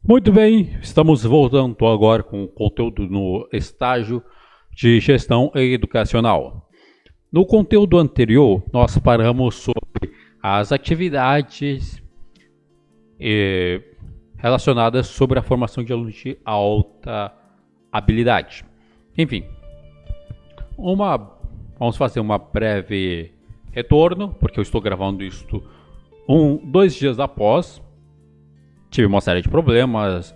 Muito bem, estamos voltando agora com o conteúdo no estágio de gestão educacional. No conteúdo anterior, nós paramos sobre as atividades relacionadas sobre a formação de alunos de alta habilidade. Enfim, vamos fazer uma breve retorno, porque eu estou gravando isto 2 dias após. Tive uma série de problemas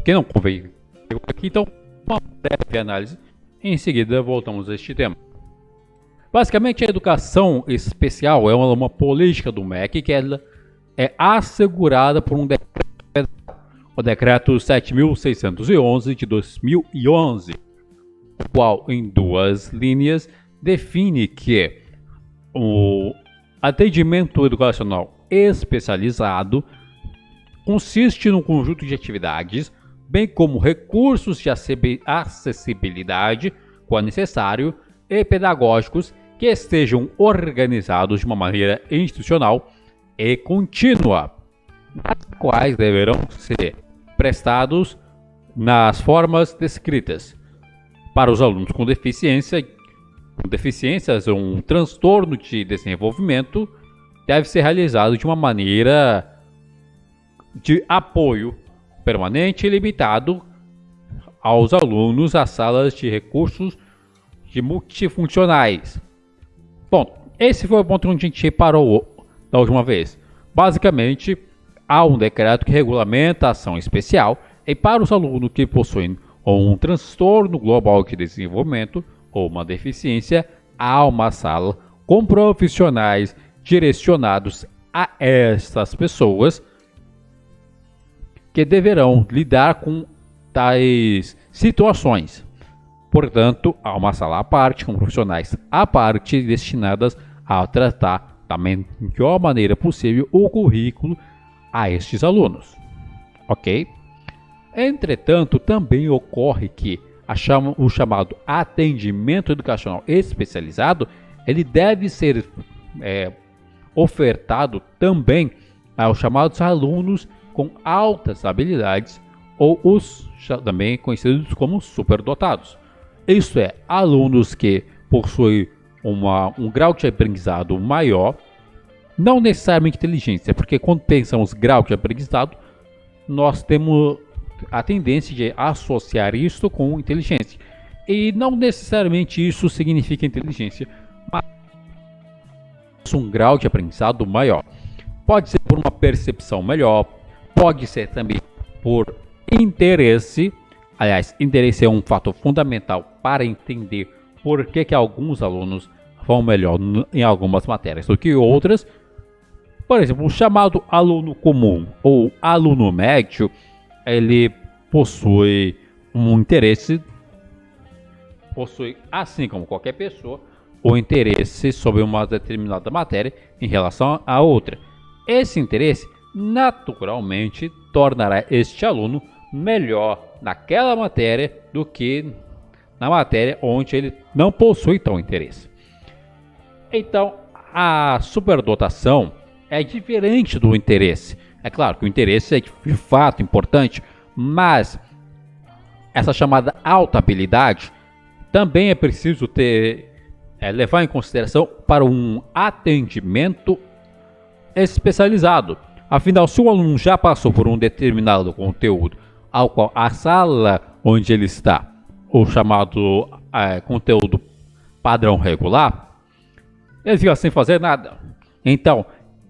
que não convém aqui, então uma breve análise. Em seguida, voltamos a este tema. Basicamente, a educação especial é uma política do MEC que ela é assegurada por um decreto, o decreto 7.611 de 2011, o qual, em 2 linhas, define que o atendimento educacional especializado consiste num conjunto de atividades, bem como recursos de acessibilidade, quando necessário, e pedagógicos que estejam organizados de uma maneira institucional e contínua, nas quais deverão ser prestados nas formas descritas. Para os alunos com deficiências ou um transtorno de desenvolvimento, deve ser realizado de uma maneira de apoio permanente e limitado aos alunos às salas de recursos de multifuncionais. Bom, esse foi o ponto onde a gente parou da última vez. Basicamente, há um decreto que regulamenta a ação especial e para os alunos que possuem um transtorno global de desenvolvimento ou uma deficiência, há uma sala com profissionais direcionados a estas pessoas que deverão lidar com tais situações. Portanto, há uma sala à parte, com profissionais à parte, destinadas a tratar da melhor maneira possível o currículo a estes alunos. Ok? Entretanto, também ocorre que o chamado atendimento educacional especializado, ele deve ser ofertado também aos chamados alunos com altas habilidades ou os também conhecidos como superdotados. Isto é, alunos que possuem um grau de aprendizado maior, não necessariamente inteligência, porque quando pensamos grau de aprendizado, nós temos a tendência de associar isso com inteligência. E não necessariamente isso significa inteligência, mas um grau de aprendizado maior. Pode ser por uma percepção melhor, pode ser também por interesse. Aliás, interesse é um fator fundamental para entender por que alguns alunos vão melhor em algumas matérias do que outras. Por exemplo, o chamado aluno comum ou aluno médio, ele possui um interesse, assim como qualquer pessoa, o interesse sobre uma determinada matéria em relação a outra. Esse interesse naturalmente tornará este aluno melhor naquela matéria do que na matéria onde ele não possui tal interesse. Então, a superdotação é diferente do interesse. É claro que o interesse é de fato importante, mas essa chamada alta habilidade também é preciso levar em consideração para um atendimento especializado. Afinal, se o aluno já passou por um determinado conteúdo, ao qual a sala onde ele está, o chamado conteúdo padrão regular, ele fica sem fazer nada. Então,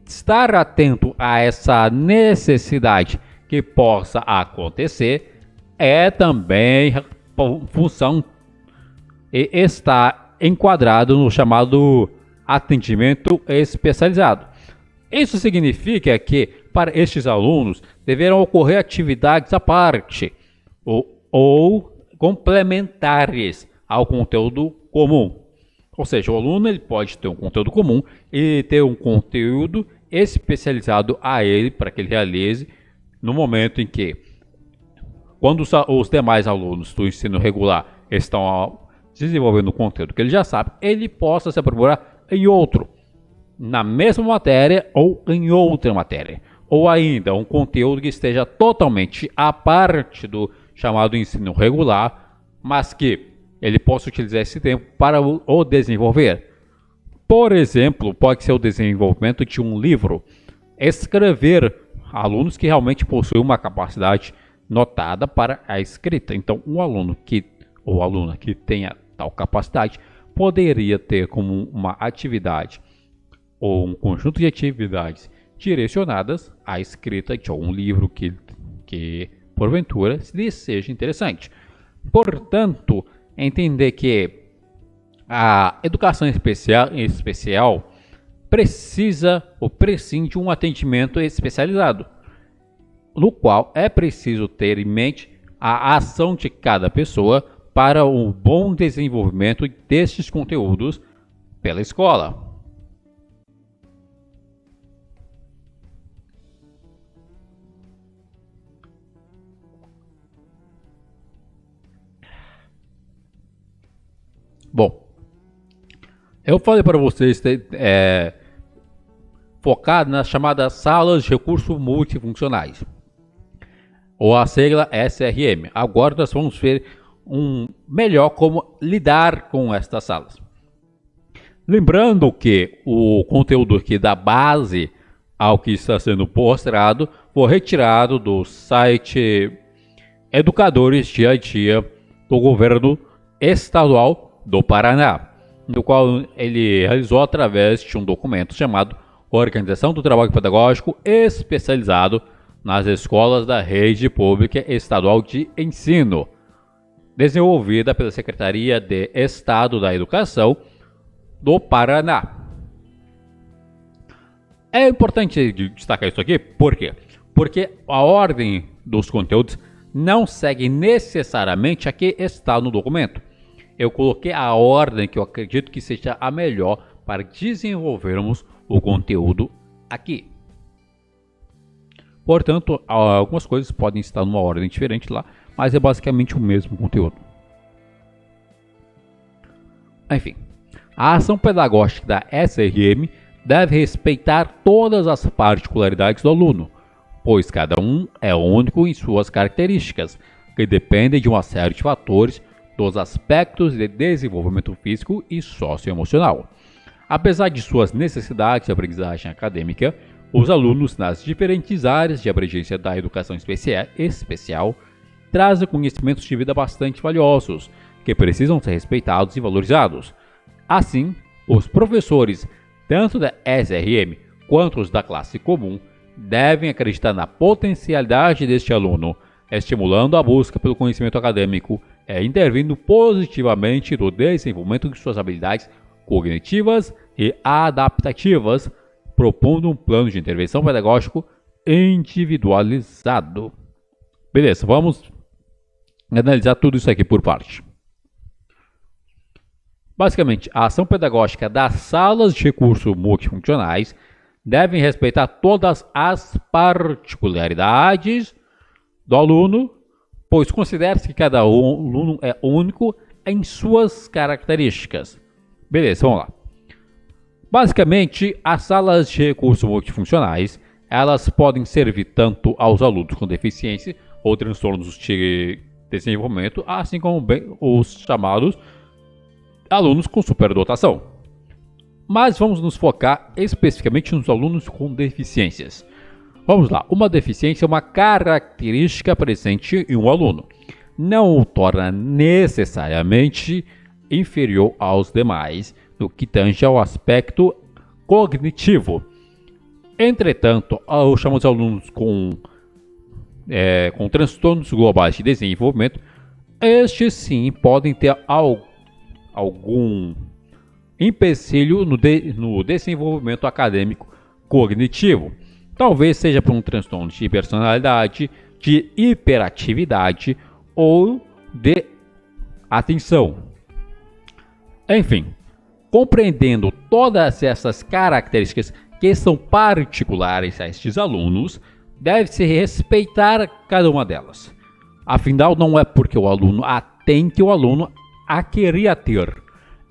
estar atento a essa necessidade que possa acontecer é também função e está enquadrado no chamado atendimento especializado. Isso significa que, para estes alunos, deverão ocorrer atividades à parte ou complementares ao conteúdo comum. Ou seja, o aluno ele pode ter um conteúdo comum e ter um conteúdo especializado a ele para que ele realize no momento em que, quando os demais alunos do ensino regular estão desenvolvendo o conteúdo que ele já sabe, ele possa se aprimorar em outro, na mesma matéria ou em outra matéria. ou ainda um conteúdo que esteja totalmente à parte do chamado ensino regular, mas que ele possa utilizar esse tempo para o desenvolver. Por exemplo, pode ser o desenvolvimento de um livro, escrever alunos que realmente possuem uma capacidade notada para a escrita. Então, um aluno que ou aluna que tenha tal capacidade poderia ter como uma atividade ou um conjunto de atividades direcionadas à escrita de algum livro que porventura lhe seja interessante. Portanto, entender que a educação especial precisa ou prescinde de um atendimento especializado, no qual é preciso ter em mente a ação de cada pessoa para o bom desenvolvimento destes conteúdos pela escola. Bom, eu falei para vocês focar nas chamadas salas de recursos multifuncionais, ou a sigla SRM. Agora nós vamos ver melhor como lidar com estas salas. Lembrando que o conteúdo aqui da base ao que está sendo postrado foi retirado do site Educadores Dia a Dia do Governo Estadual do Paraná, no qual ele realizou através de um documento chamado Organização do Trabalho Pedagógico Especializado nas Escolas da Rede Pública Estadual de Ensino, desenvolvida pela Secretaria de Estado da Educação do Paraná. É importante destacar isso aqui, por quê? Porque a ordem dos conteúdos não segue necessariamente a que está no documento. Eu coloquei a ordem que eu acredito que seja a melhor para desenvolvermos o conteúdo aqui. Portanto, algumas coisas podem estar numa ordem diferente lá, mas é basicamente o mesmo conteúdo. Enfim, a ação pedagógica da SRM deve respeitar todas as particularidades do aluno, pois cada um é único em suas características, que dependem de uma série de fatores dos aspectos de desenvolvimento físico e socioemocional. Apesar de suas necessidades de aprendizagem acadêmica, os alunos nas diferentes áreas de abrangência da educação especial trazem conhecimentos de vida bastante valiosos, que precisam ser respeitados e valorizados. Assim, os professores, tanto da SRM quanto os da classe comum, devem acreditar na potencialidade deste aluno, estimulando a busca pelo conhecimento acadêmico e intervindo positivamente no desenvolvimento de suas habilidades cognitivas e adaptativas, propondo um plano de intervenção pedagógico individualizado. Beleza, vamos analisar tudo isso aqui por parte. Basicamente, a ação pedagógica das salas de recursos multifuncionais devem respeitar todas as particularidades do aluno, pois considera-se que cada aluno é único em suas características. Beleza, vamos lá. Basicamente, as salas de recursos multifuncionais, elas podem servir tanto aos alunos com deficiência ou transtornos de desenvolvimento, assim como os chamados alunos com superdotação. Mas vamos nos focar especificamente nos alunos com deficiências. Vamos lá, uma deficiência é uma característica presente em um aluno. Não o torna necessariamente inferior aos demais no que tange ao aspecto cognitivo. Entretanto, os chamados alunos com transtornos globais de desenvolvimento, estes sim podem ter algum empecilho no desenvolvimento acadêmico cognitivo. Talvez seja por um transtorno de personalidade, de hiperatividade ou de atenção. Enfim, compreendendo todas essas características que são particulares a estes alunos, deve-se respeitar cada uma delas. Afinal, não é porque o aluno a tem que o aluno a queria ter.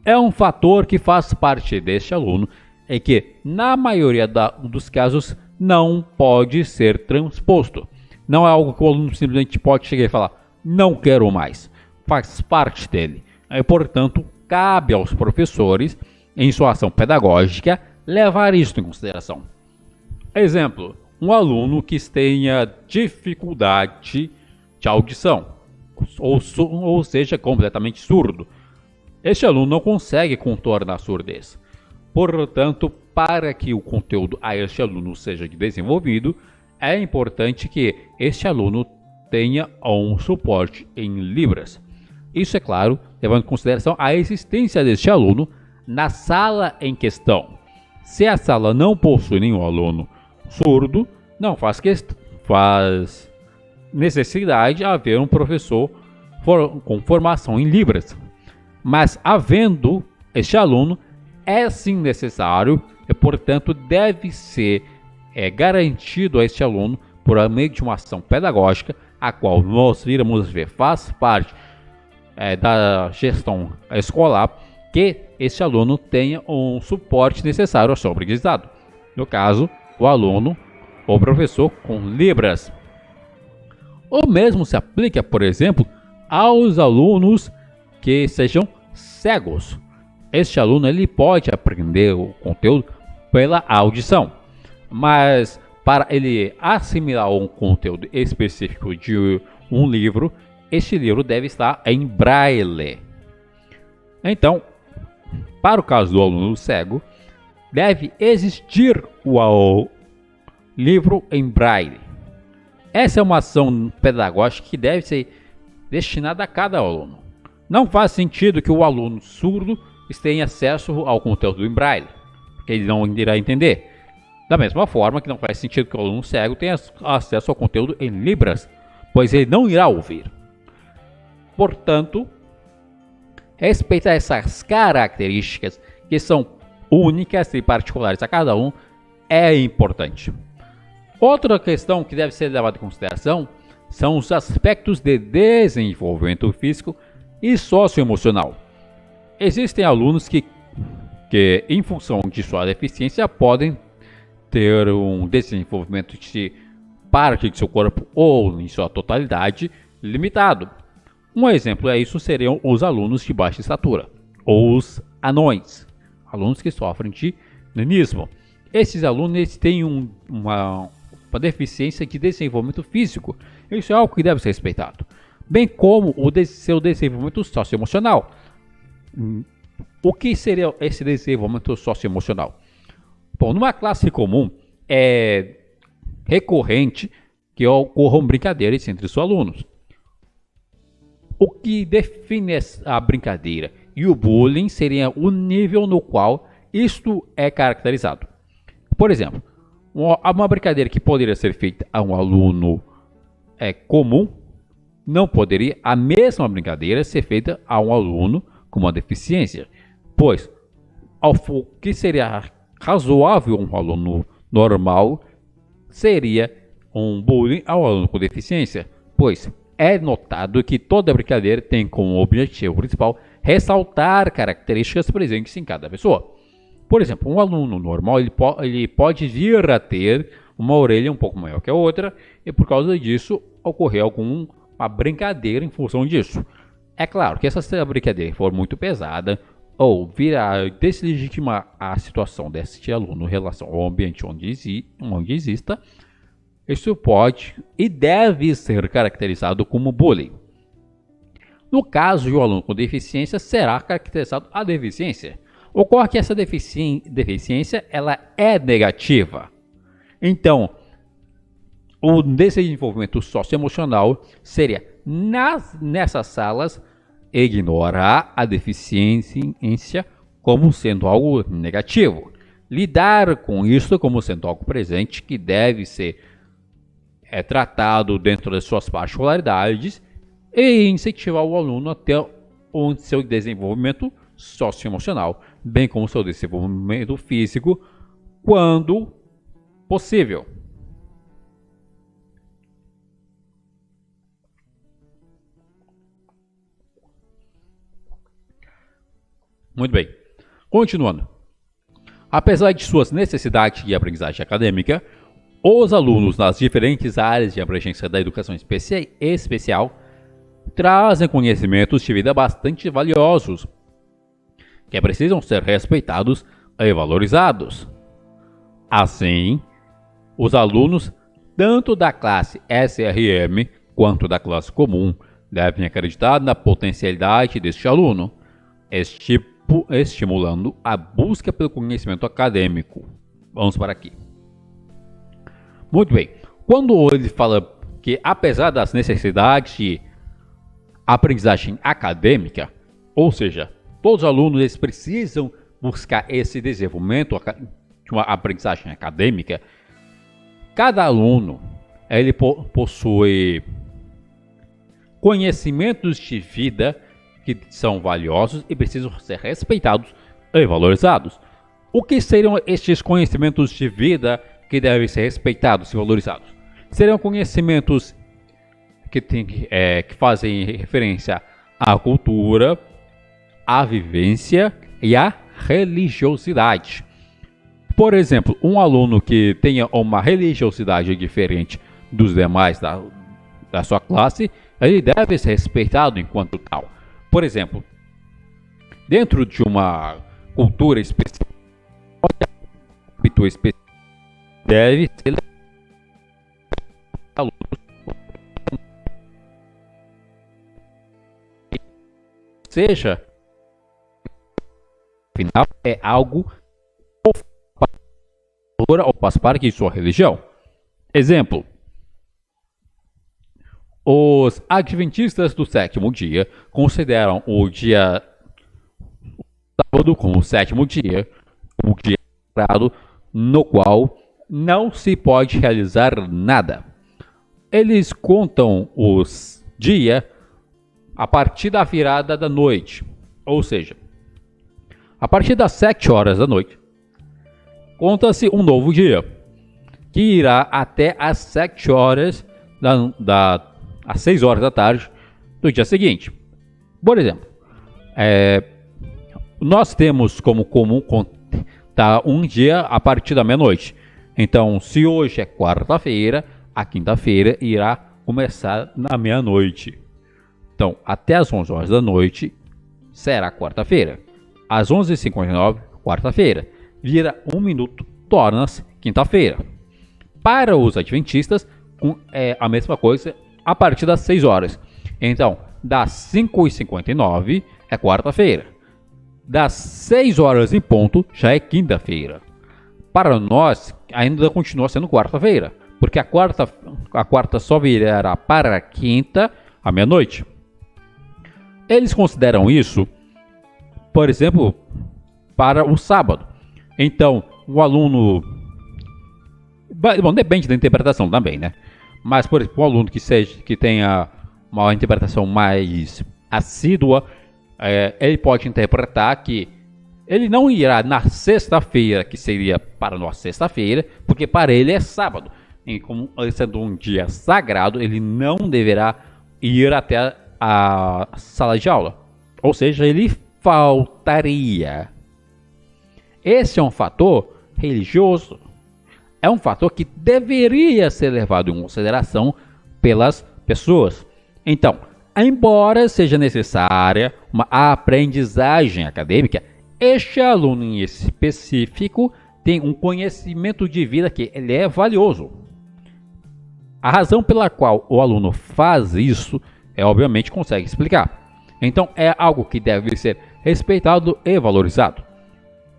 É um fator que faz parte deste aluno e que, na maioria dos casos, não pode ser transposto. Não é algo que o aluno simplesmente pode chegar e falar, não quero mais. Faz parte dele. E, portanto, cabe aos professores, em sua ação pedagógica, levar isso em consideração. Exemplo, um aluno que tenha dificuldade de audição, ou seja, completamente surdo. Este aluno não consegue contornar a surdez. Portanto, para que o conteúdo a este aluno seja desenvolvido, é importante que este aluno tenha um suporte em Libras. Isso, é claro, levando em consideração a existência deste aluno na sala em questão. Se a sala não possui nenhum aluno surdo, não faz necessidade haver um professor com formação em Libras. Mas havendo este aluno, é sim necessário e, portanto, deve ser garantido a este aluno, por meio de uma ação pedagógica, a qual nós iremos ver faz parte da gestão escolar, que este aluno tenha um suporte necessário ao seu aprendizado. No caso, o aluno ou professor com Libras. O mesmo se aplica, por exemplo, aos alunos que sejam cegos. Este aluno ele pode aprender o conteúdo pela audição, mas para ele assimilar um conteúdo específico de um livro, este livro deve estar em braille. Então, para o caso do aluno cego, deve existir o livro em braille. Essa é uma ação pedagógica que deve ser destinada a cada aluno. Não faz sentido que o aluno surdo tenha acesso ao conteúdo em braille, porque ele não irá entender. Da mesma forma que não faz sentido que o aluno cego tenha acesso ao conteúdo em Libras, pois ele não irá ouvir. Portanto, respeitar essas características que são únicas e particulares a cada um é importante. Outra questão que deve ser levada em consideração são os aspectos de desenvolvimento físico e socioemocional. Existem alunos que, em função de sua deficiência, podem ter um desenvolvimento de parte de seu corpo ou em sua totalidade limitado. Um exemplo a isso seriam os alunos de baixa estatura, ou os anões, alunos que sofrem de nanismo. Esses alunos têm uma deficiência de desenvolvimento físico. Isso é algo que deve ser respeitado, bem como o seu desenvolvimento socioemocional. O que seria esse desenvolvimento socioemocional? Bom, numa classe comum é recorrente que ocorram brincadeiras entre os alunos. O que define a brincadeira e o bullying seria o nível no qual isto é caracterizado. Por exemplo, uma brincadeira que poderia ser feita a um aluno comum, não poderia a mesma brincadeira ser feita a um aluno com uma deficiência, pois o que seria razoável um aluno normal seria um bullying ao aluno com deficiência, pois é notado que toda brincadeira tem como objetivo principal ressaltar características presentes em cada pessoa. Por exemplo, um aluno normal ele pode vir a ter uma orelha um pouco maior que a outra e por causa disso ocorrer alguma brincadeira em função disso. É claro que se essa brincadeira for muito pesada ou vir a deslegitimar a situação desse aluno em relação ao ambiente onde exista, isso pode e deve ser caracterizado como bullying. No caso de um aluno com deficiência, será caracterizado a deficiência. Ocorre que essa deficiência ela é negativa. Então, o desenvolvimento socioemocional seria, nessas salas, ignorar a deficiência como sendo algo negativo. Lidar com isso como sendo algo presente que deve ser tratado dentro das suas particularidades e incentivar o aluno a ter o seu desenvolvimento socioemocional, bem como seu desenvolvimento físico, quando possível. Muito bem. Continuando. Apesar de suas necessidades de aprendizagem acadêmica, Os alunos nas diferentes áreas de abrangência da educação especial trazem conhecimentos de vida bastante valiosos, que precisam ser respeitados e valorizados. Assim, os alunos, tanto da classe SRM quanto da classe comum, devem acreditar na potencialidade deste aluno, estimulando a busca pelo conhecimento acadêmico. Vamos para aqui. Muito bem. Quando ele fala que, apesar das necessidades de aprendizagem acadêmica, ou seja, todos os alunos eles precisam buscar esse desenvolvimento de uma aprendizagem acadêmica, cada aluno ele possui conhecimentos de vida que são valiosos e precisam ser respeitados e valorizados. O que seriam estes conhecimentos de vida que devem ser respeitados e valorizados? Seriam conhecimentos que fazem referência à cultura, à vivência e à religiosidade. Por exemplo, um aluno que tenha uma religiosidade diferente dos demais da sua classe, ele deve ser respeitado enquanto tal. Por exemplo, dentro de uma cultura específica, deve ser alunos. Seja, afinal, é algo ou faz parte de sua religião. Exemplo: os adventistas do sétimo dia consideram o dia sábado como o sétimo dia, um dia sagrado no qual não se pode realizar nada. Eles contam os dias a partir da virada da noite, ou seja, a partir das 7 horas da noite, conta-se um novo dia, que irá até às 7 horas às 6 horas da tarde do dia seguinte. Por exemplo, nós temos como comum contar um dia a partir da meia-noite. Então, se hoje é quarta-feira, a quinta-feira irá começar na meia-noite. Então, até às 11 horas da noite será quarta-feira. Às 11h59, quarta-feira. Vira um minuto, torna-se quinta-feira. Para os adventistas, é a mesma coisa a partir das 6 horas. Então, das 5h59 é quarta-feira. Das 6 horas em ponto já é quinta-feira. Para nós, ainda continua sendo quarta-feira, porque a quarta só virará para a quinta à meia-noite. Eles consideram isso, por exemplo, para o sábado. Então, o aluno... Bom, depende da interpretação também, né? Mas, por exemplo, um aluno que tenha uma interpretação mais assídua, ele pode interpretar que ele não irá na sexta-feira, que seria para nós sexta-feira, porque para ele é sábado. E como sendo um dia sagrado, ele não deverá ir até a sala de aula. Ou seja, ele faltaria. Esse é um fator religioso. É um fator que deveria ser levado em consideração pelas pessoas. Então, embora seja necessária uma aprendizagem acadêmica, este aluno em específico tem um conhecimento de vida que ele é valioso. A razão pela qual o aluno faz isso obviamente consegue explicar. Então é algo que deve ser respeitado e valorizado.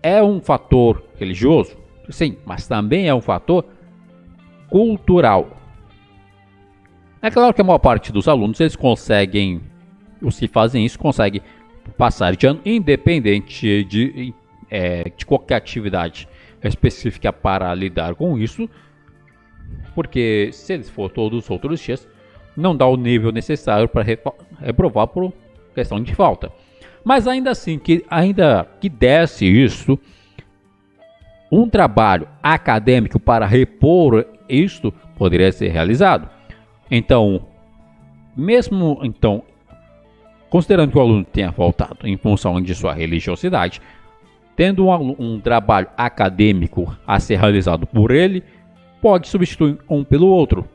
É um fator religioso? Sim, mas também é um fator cultural. É claro que a maior parte dos alunos, os que fazem isso, conseguem passar de ano independente de qualquer atividade específica para lidar com isso, porque se eles for todos os outros dias, não dá o nível necessário para reprovar por questão de falta. Mas ainda assim, ainda que desse isso, um trabalho acadêmico para repor isto poderia ser realizado. Então, considerando que o aluno tenha faltado em função de sua religiosidade, tendo um trabalho acadêmico a ser realizado por ele, pode substituir um pelo outro.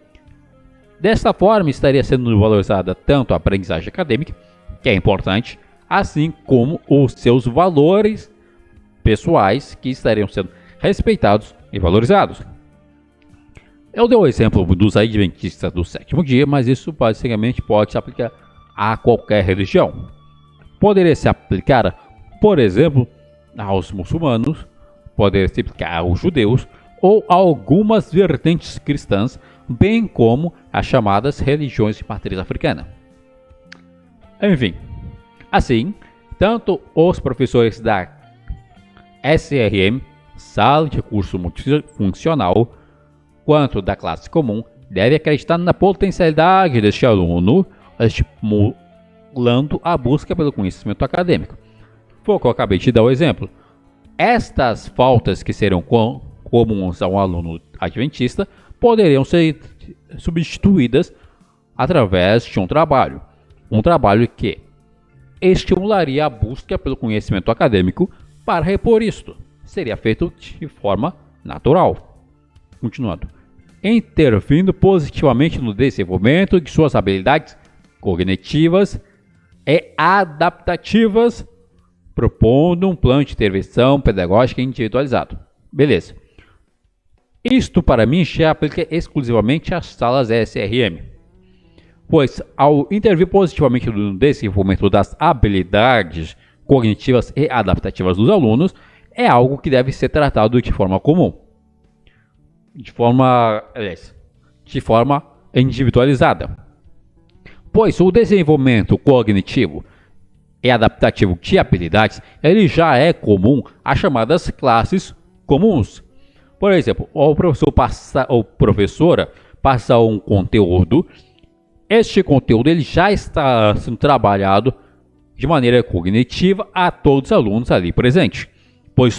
Desta forma, estaria sendo valorizada tanto a aprendizagem acadêmica, que é importante, assim como os seus valores pessoais, que estariam sendo respeitados e valorizados. Eu dei o exemplo dos adventistas do sétimo dia, mas isso basicamente pode se aplicar a qualquer religião. Poderia se aplicar, por exemplo, aos muçulmanos, poderia se aplicar aos judeus ou a algumas vertentes cristãs, bem como as chamadas religiões de matriz africana. Enfim, assim, tanto os professores da SRM, Sala de Curso Multifuncional, quanto da classe comum, devem acreditar na potencialidade deste aluno, estimulando a busca pelo conhecimento acadêmico. Foi o que eu acabei de dar o exemplo. Estas faltas que serão comuns a um aluno adventista poderiam ser substituídas através de um trabalho que estimularia a busca pelo conhecimento acadêmico. Para repor isto, seria feito de forma natural. Continuando. Intervindo positivamente no desenvolvimento de suas habilidades cognitivas e adaptativas, propondo um plano de intervenção pedagógica individualizado. Beleza. Isto, para mim, se aplica exclusivamente às salas SRM, pois, ao intervir positivamente no desenvolvimento das habilidades cognitivas e adaptativas dos alunos, é algo que deve ser tratado de forma comum, de forma individualizada, pois o desenvolvimento cognitivo e adaptativo de habilidades ele já é comum às chamadas classes comuns. Por exemplo, o professor ou professora passa um conteúdo, este conteúdo ele já está sendo trabalhado de maneira cognitiva a todos os alunos ali presentes, pois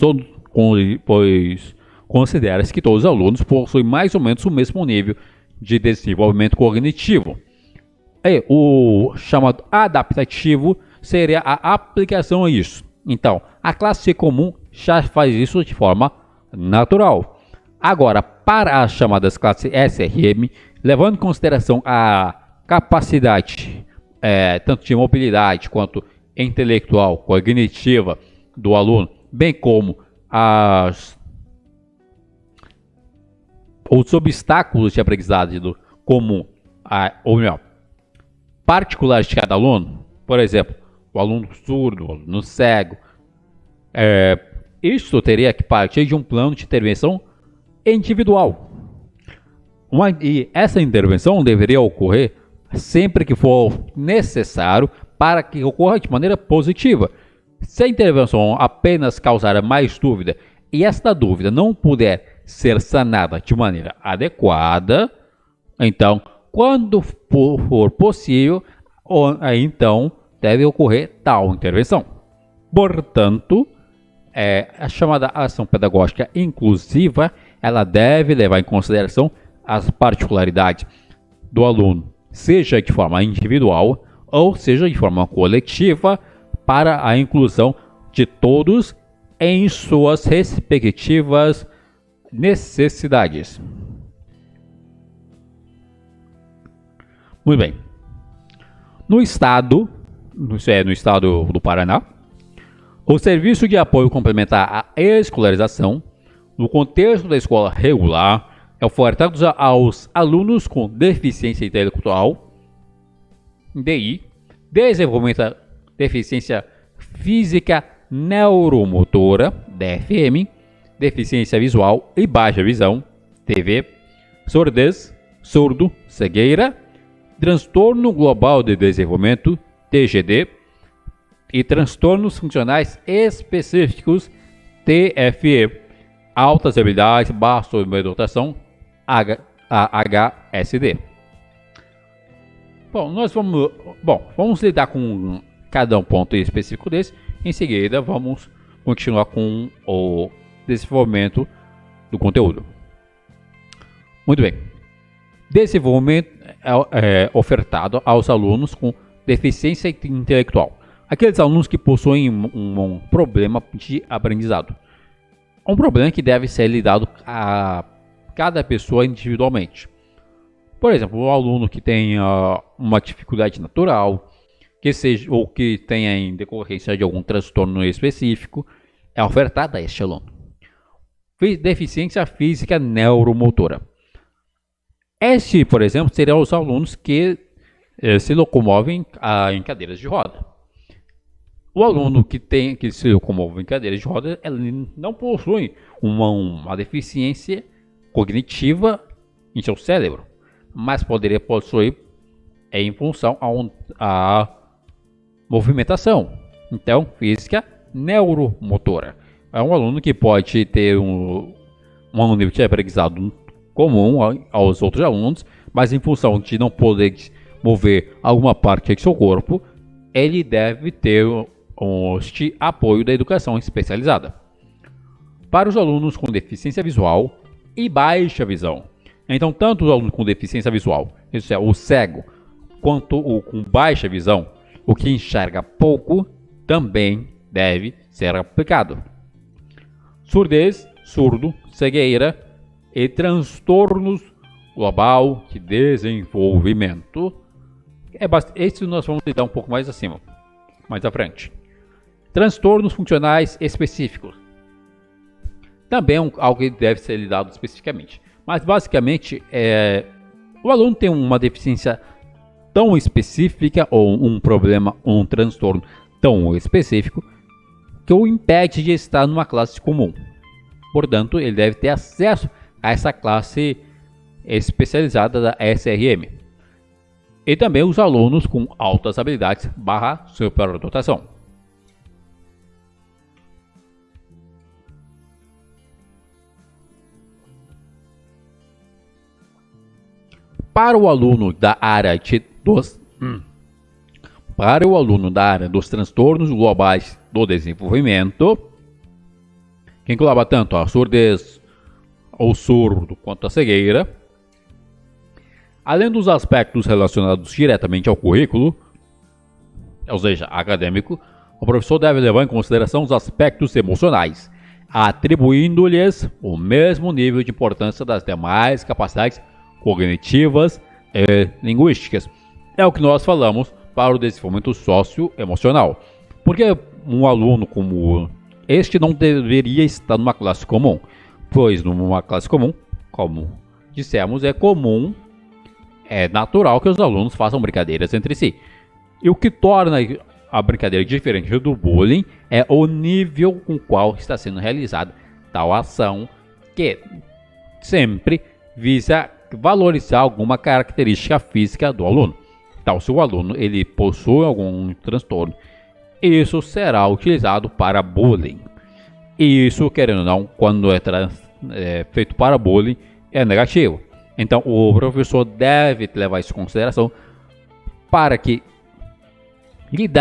considera-se que todos os alunos possuem mais ou menos o mesmo nível de desenvolvimento cognitivo. E o chamado adaptativo seria a aplicação a isso. Então, a classe comum já faz isso de forma natural. Agora, para as chamadas classes SRM, levando em consideração a capacidade tanto de mobilidade quanto intelectual, cognitiva do aluno, bem como os obstáculos de aprendizagem comum, ou melhor, particulares de cada aluno, por exemplo, o aluno surdo, o aluno cego, isso teria que partir de um plano de intervenção individual. E essa intervenção deveria ocorrer sempre que for necessário para que ocorra de maneira positiva. Se a intervenção apenas causar mais dúvida e esta dúvida não puder ser sanada de maneira adequada, então, quando for possível, então deve ocorrer tal intervenção. Portanto, a chamada ação pedagógica inclusiva, ela deve levar em consideração as particularidades do aluno, seja de forma individual ou seja de forma coletiva, para a inclusão de todos em suas respectivas necessidades. Muito bem. No estado do Paraná, o Serviço de Apoio Complementar à Escolarização, no contexto da escola regular, é ofertado aos alunos com deficiência intelectual, DI, desenvolvimento deficiência física neuromotora, DFM, deficiência visual e baixa visão, TV, surdez, surdo, cegueira, transtorno global de desenvolvimento, TGD, e transtornos funcionais específicos, TFE, altas habilidades, baixa sobredotação, AHSD. Vamos lidar com cada um ponto específico desse. Em seguida, vamos continuar com o desenvolvimento do conteúdo. Muito bem. Desenvolvimento ofertado aos alunos com deficiência intelectual. Aqueles alunos que possuem um problema de aprendizado. Um problema que deve ser lidado cada pessoa individualmente. Por exemplo, o aluno que tenha uma dificuldade natural, que seja ou que tenha em decorrência de algum transtorno específico, é ofertada a este aluno. Deficiência física neuromotora. Este, por exemplo, seriam os alunos que se locomovem em cadeiras de roda. O aluno que se locomove em cadeiras de roda, ele não possui uma deficiência cognitiva em seu cérebro, mas poderia possuir em função à movimentação. Então, física neuromotora. É um aluno que pode ter um nível de aprendizado comum aos outros alunos, mas em função de não poder mover alguma parte de seu corpo, ele deve ter este apoio da educação especializada. Para os alunos com deficiência visual e baixa visão. Então, tanto os alunos com deficiência visual, isso é, o cego, quanto o com baixa visão, o que enxerga pouco, também deve ser aplicado. Surdez, surdo, cegueira e transtornos global de desenvolvimento. Esse nós vamos lidar um pouco mais acima, mais à frente. Transtornos funcionais específicos. Também é algo que deve ser lidado especificamente. Mas basicamente, o aluno tem uma deficiência tão específica ou um problema, um transtorno tão específico que o impede de estar numa classe comum. Portanto, ele deve ter acesso a essa classe especializada da SRM. E também os alunos com altas habilidades / superdotação. Para o aluno da área dos transtornos globais do desenvolvimento, que engloba tanto a surdez, o surdo quanto a cegueira, além dos aspectos relacionados diretamente ao currículo, ou seja, acadêmico, o professor deve levar em consideração os aspectos emocionais, atribuindo-lhes o mesmo nível de importância das demais capacidades cognitivas e linguísticas. É o que nós falamos para o desenvolvimento socioemocional. Porque um aluno como este não deveria estar numa classe comum, pois numa classe comum, como dissemos, é natural que os alunos façam brincadeiras entre si. E o que torna a brincadeira diferente do bullying é o nível com o qual está sendo realizada tal ação, que sempre visa valorizar alguma característica física do aluno. Então, se o aluno ele possui algum transtorno, isso será utilizado para bullying. E isso, querendo ou não, quando é feito para bullying, é negativo. Então, o professor deve levar isso em consideração para que,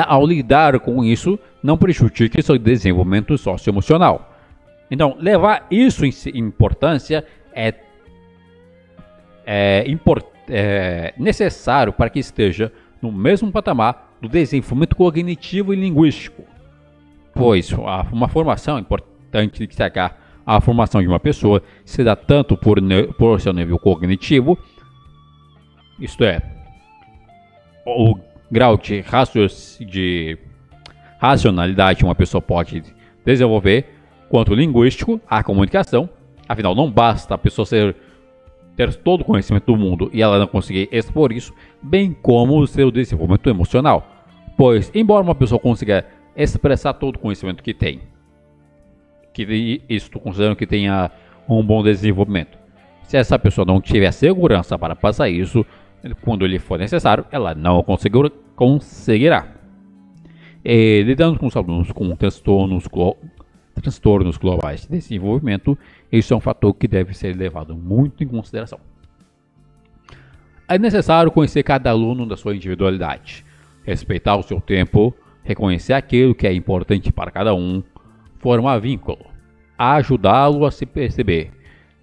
ao lidar com isso, não prejudique seu desenvolvimento socioemocional. Então, levar isso em importância é necessário para que esteja no mesmo patamar do desenvolvimento cognitivo e linguístico. Pois uma formação importante de destacar a formação de uma pessoa se dá tanto por seu nível cognitivo, isto é, o grau de racionalidade que uma pessoa pode desenvolver, quanto linguístico, a comunicação. Afinal, não basta a pessoa ter todo o conhecimento do mundo e ela não conseguir expor isso, bem como o seu desenvolvimento emocional. Pois, embora uma pessoa consiga expressar todo o conhecimento que tem, estou considerando que tenha um bom desenvolvimento, se essa pessoa não tiver segurança para passar isso, quando lhe for necessário, ela não conseguirá. E, lidando com os alunos com transtornos globais de desenvolvimento, isso é um fator que deve ser levado muito em consideração. É necessário conhecer cada aluno da sua individualidade, respeitar o seu tempo, reconhecer aquilo que é importante para cada um, formar vínculo, ajudá-lo a se perceber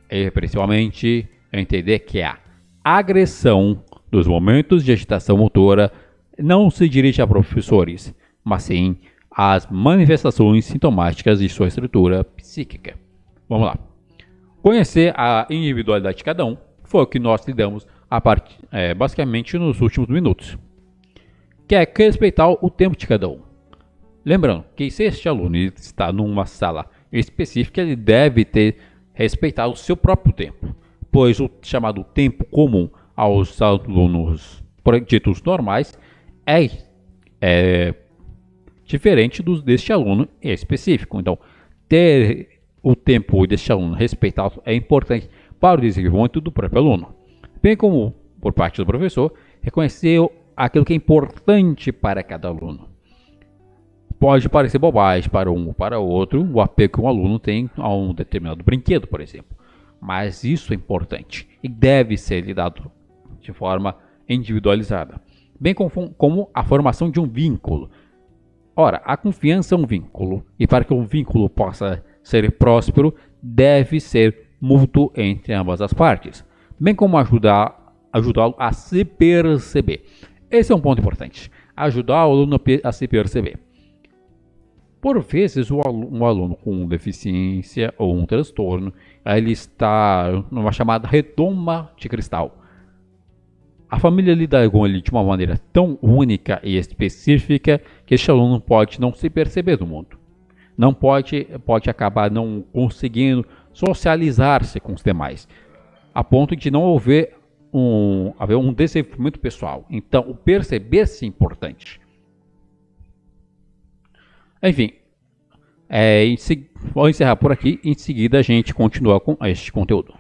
e, principalmente, entender que a agressão dos momentos de agitação motora não se dirige a professores, mas sim às manifestações sintomáticas de sua estrutura psíquica. Vamos lá. Conhecer a individualidade de cada um foi o que nós lidamos basicamente nos últimos minutos, que é respeitar o tempo de cada um. Lembrando que se este aluno está numa sala específica, ele deve ter respeitado o seu próprio tempo, pois o chamado tempo comum aos alunos ditos normais é diferente deste aluno específico. Então, ter o tempo deste aluno respeitado é importante para o desenvolvimento do próprio aluno, bem como, por parte do professor, reconhecer aquilo que é importante para cada aluno. Pode parecer bobagem para um ou para outro o apego que um aluno tem a um determinado brinquedo, por exemplo, mas isso é importante e deve ser lidado de forma individualizada, bem como a formação de um vínculo. Ora, a confiança é um vínculo, e para que um vínculo possa ser próspero, deve ser mútuo entre ambas as partes, bem como ajudá-lo a se perceber. Esse é um ponto importante, ajudar o aluno a se perceber. Por vezes, um aluno com deficiência ou um transtorno, ele está numa chamada redoma de cristal. A família lida com ele de uma maneira tão única e específica que este aluno pode não se perceber do mundo. Não pode acabar não conseguindo socializar-se com os demais, a ponto de não haver um desenvolvimento pessoal. Então, o perceber-se é importante. Enfim, vou encerrar por aqui. Em seguida, a gente continua com este conteúdo.